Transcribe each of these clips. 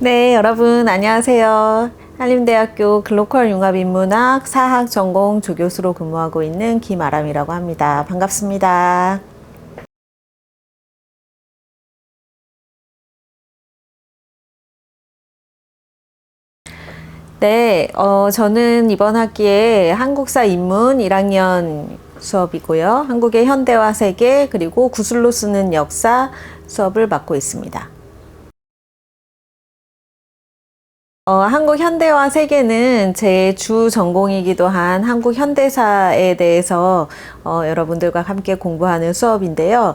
네, 여러분 안녕하세요. 한림대학교 글로컬 융합인문학 사학 전공 조교수로 근무하고 있는 김아람이라고 합니다. 반갑습니다. 네, 저는 이번 학기에 한국사 인문 1학년 수업이고요. 한국의 현대와 세계 그리고 구술로 쓰는 역사 수업을 맡고 있습니다. 한국 현대와 세계는 제 주 전공이기도 한 한국 현대사에 대해서 여러분들과 함께 공부하는 수업인데요.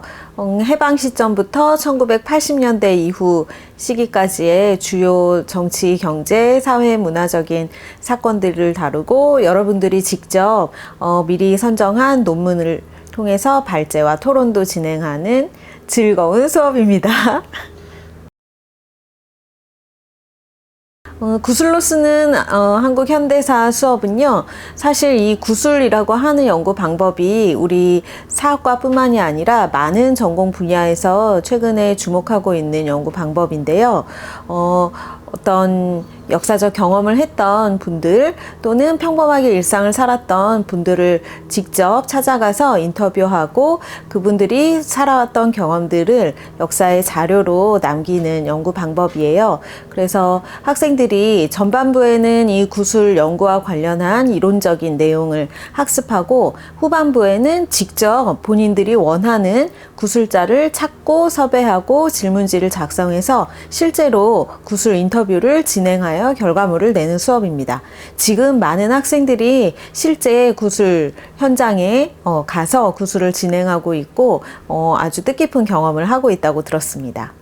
해방 시점부터 1980년대 이후 시기까지의 주요 정치, 경제, 사회, 문화적인 사건들을 다루고 여러분들이 직접 미리 선정한 논문을 통해서 발제와 토론도 진행하는 즐거운 수업입니다. 구술로 쓰는 한국 현대사 수업은요, 사실 이 구술이라고 하는 연구 방법이 우리 사학과뿐만이 아니라 많은 전공 분야에서 최근에 주목하고 있는 연구 방법인데요. 어떤 역사적 경험을 했던 분들 또는 평범하게 일상을 살았던 분들을 직접 찾아가서 인터뷰하고 그분들이 살아왔던 경험들을 역사의 자료로 남기는 연구 방법이에요. 그래서 학생들이 전반부에는 이 구술 연구와 관련한 이론적인 내용을 학습하고 후반부에는 직접 본인들이 원하는 구술자를 찾고 섭외하고 질문지를 작성해서 실제로 구술 인터뷰를 진행하여 결과물을 내는 수업입니다. 지금 많은 학생들이 실제 구술 현장에 가서 구술을 진행하고 있고 아주 뜻깊은 경험을 하고 있다고 들었습니다.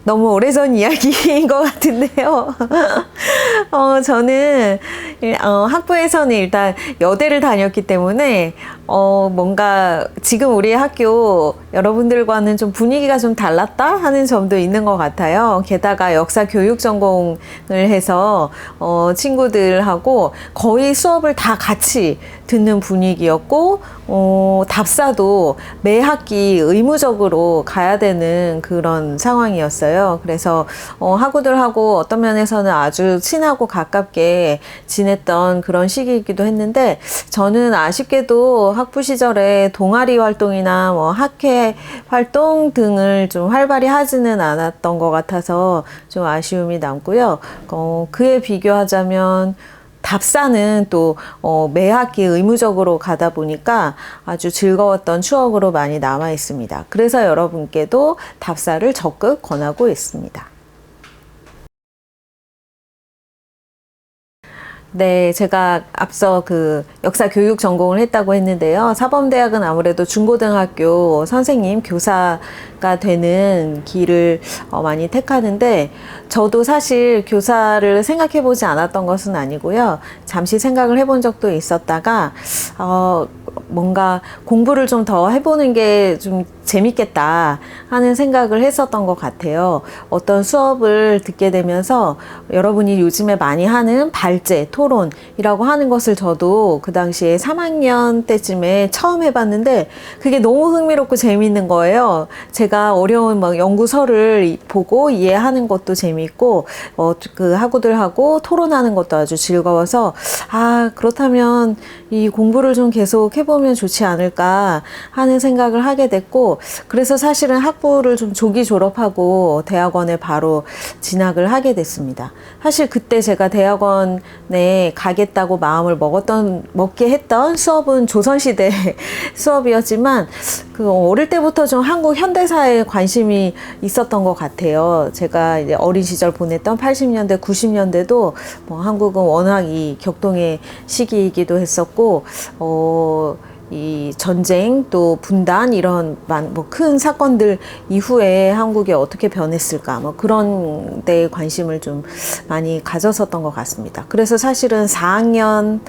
너무 오래전 이야기인 것 같은데요. 저는 학부에서는 일단 여대를 다녔기 때문에 뭔가 지금 우리 학교 여러분들과는 좀 분위기가 좀 달랐다 하는 점도 있는 것 같아요. 게다가 역사 교육 전공을 해서 친구들하고 거의 수업을 다 같이 듣는 분위기였고 답사도 매 학기 의무적으로 가야 되는 그런 상황이었어요. 그래서 학우들하고 어떤 면에서는 아주 친하고 가깝게 지냈던 그런 시기이기도 했는데 저는 아쉽게도 학부 시절에 동아리 활동이나 뭐 학회 활동 등을 좀 활발히 하지는 않았던 것 같아서 좀 아쉬움이 남고요. 그에 비교하자면 답사는 또 매 학기 의무적으로 가다 보니까 아주 즐거웠던 추억으로 많이 남아 있습니다. 그래서 여러분께도 답사를 적극 권하고 있습니다. 네, 제가 앞서 그 역사 교육 전공을 했다고 했는데요. 사범대학은 아무래도 중고등학교 선생님, 교사가 되는 길을 많이 택하는데 저도 사실 교사를 생각해 보지 않았던 것은 아니고요. 잠시 생각을 해본 적도 있었다가 뭔가 공부를 좀 더 해보는 게 좀 재밌겠다 하는 생각을 했었던 것 같아요. 어떤 수업을 듣게 되면서 여러분이 요즘에 많이 하는 발제, 토론이라고 하는 것을 저도 그 당시에 3학년 때쯤에 처음 해봤는데 그게 너무 흥미롭고 재밌는 거예요. 제가 어려운 막 연구서를 보고 이해하는 것도 재밌고 그 학우들하고 토론하는 것도 아주 즐거워서 그렇다면 이 공부를 좀 계속 해보면 좋지 않을까 하는 생각을 하게 됐고 그래서 사실은 학부를 좀 조기 졸업하고 대학원에 바로 진학을 하게 됐습니다. 사실 그때 제가 대학원에 가겠다고 마음을 먹게 했던 수업은 조선시대 수업이었지만 그 어릴 때부터 좀 한국 현대사에 관심이 있었던 것 같아요. 제가 이제 어린 시절 보냈던 80년대, 90년대도 뭐 한국은 워낙 이 격동의 시기이기도 했었고 이 전쟁 또 분단 이런 뭐 큰 사건들 이후에 한국이 어떻게 변했을까 뭐 그런 데에 관심을 좀 많이 가졌었던 것 같습니다. 그래서 사실은 4학년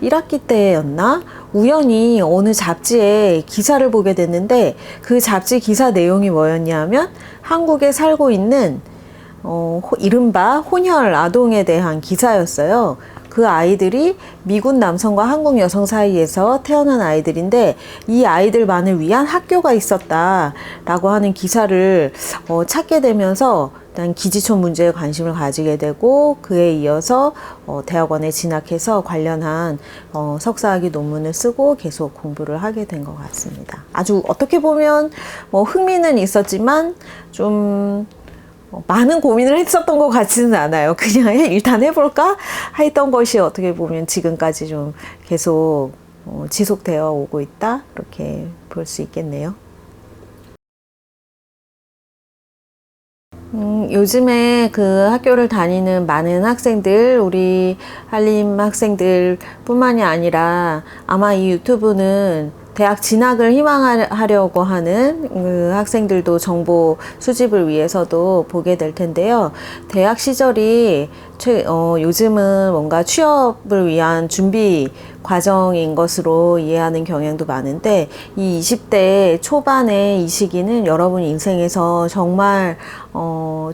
1학기 때였나 우연히 어느 잡지에 기사를 보게 됐는데 그 잡지 기사 내용이 뭐였냐면 한국에 살고 있는 이른바 혼혈 아동에 대한 기사였어요. 그 아이들이 미국 남성과 한국 여성 사이에서 태어난 아이들인데 이 아이들만을 위한 학교가 있었다라고 하는 기사를 찾게 되면서 일단 기지촌 문제에 관심을 가지게 되고 그에 이어서 대학원에 진학해서 관련한 석사학위 논문을 쓰고 계속 공부를 하게 된 것 같습니다. 아주 어떻게 보면 흥미는 있었지만 좀 많은 고민을 했었던 것 같지는 않아요. 그냥 일단 해볼까 했던 것이 어떻게 보면 지금까지 좀 계속 지속되어 오고 있다 이렇게 볼 수 있겠네요. 요즘에 그 학교를 다니는 많은 학생들, 우리 한림 학생들 뿐만이 아니라 아마 이 유튜브는 대학 진학을 희망하려고 하는 그 학생들도 정보 수집을 위해서도 보게 될 텐데요. 대학 시절이 요즘은 뭔가 취업을 위한 준비 과정인 것으로 이해하는 경향도 많은데 이 20대 초반의 이 시기는 여러분 인생에서 정말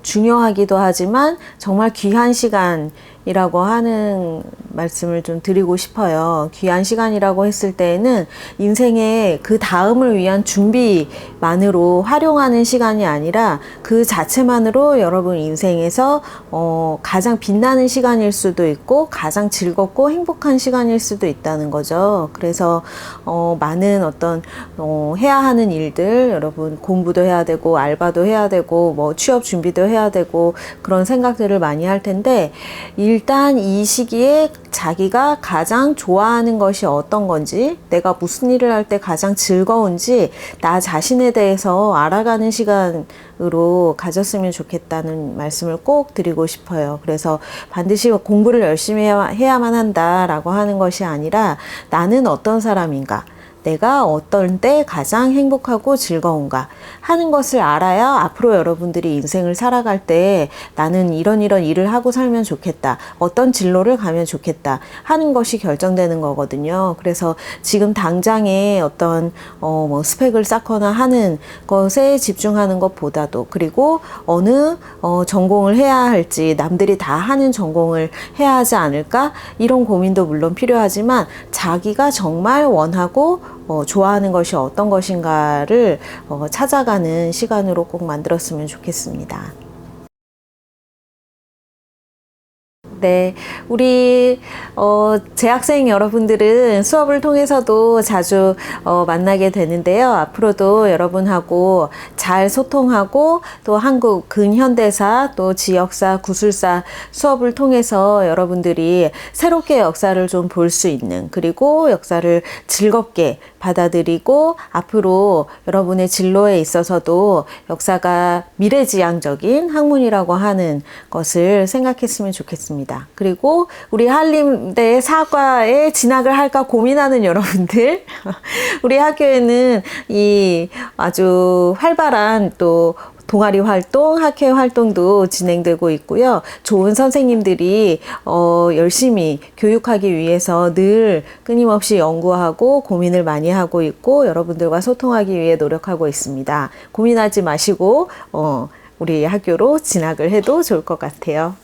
중요하기도 하지만 정말 귀한 시간이라고 하는 말씀을 좀 드리고 싶어요. 귀한 시간이라고 했을 때에는 인생의 그 다음을 위한 준비만으로 활용하는 시간이 아니라 그 자체만으로 여러분 인생에서 가장 빛나는 시간일 수도 있고 가장 즐겁고 행복한 시간일 수도 있다는 거죠. 그래서 많은 어떤 해야 하는 일들, 여러분 공부도 해야 되고 알바도 해야 되고 뭐 취업 준비도 해야 되고 그런 생각들을 많이 할 텐데 일단 이 시기에 자기가 가장 좋아하는 것이 어떤 건지, 내가 무슨 일을 할 때 가장 즐거운지 나 자신에 대해서 알아가는 시간으로 가졌으면 좋겠다는 말씀을 꼭 드리고 싶어요. 그래서 반드시 공부를 열심히 해야만 한다라고 하는 것이 아니라 나는 어떤 사람인가, 내가 어떤 때 가장 행복하고 즐거운가 하는 것을 알아야 앞으로 여러분들이 인생을 살아갈 때 나는 이런 일을 하고 살면 좋겠다, 어떤 진로를 가면 좋겠다 하는 것이 결정되는 거거든요. 그래서 지금 당장에 어떤 스펙을 쌓거나 하는 것에 집중하는 것보다도, 그리고 어느 전공을 해야 할지, 남들이 다 하는 전공을 해야 하지 않을까 이런 고민도 물론 필요하지만 자기가 정말 원하고 좋아하는 것이 어떤 것인가를 찾아가는 시간으로 꼭 만들었으면 좋겠습니다. 네, 우리 재학생 여러분들은 수업을 통해서도 자주 만나게 되는데요. 앞으로도 여러분하고 잘 소통하고 또 한국 근현대사 또 지역사 구술사 수업을 통해서 여러분들이 새롭게 역사를 좀 볼 수 있는, 그리고 역사를 즐겁게 받아들이고 앞으로 여러분의 진로에 있어서도 역사가 미래지향적인 학문이라고 하는 것을 생각했으면 좋겠습니다. 그리고 우리 한림대 사과에 진학을 할까 고민하는 여러분들, 우리 학교에는 이 아주 활발한 또 동아리 활동, 학회 활동도 진행되고 있고요. 좋은 선생님들이 열심히 교육하기 위해서 늘 끊임없이 연구하고 고민을 많이 하고 있고 여러분들과 소통하기 위해 노력하고 있습니다. 고민하지 마시고 우리 학교로 진학을 해도 좋을 것 같아요.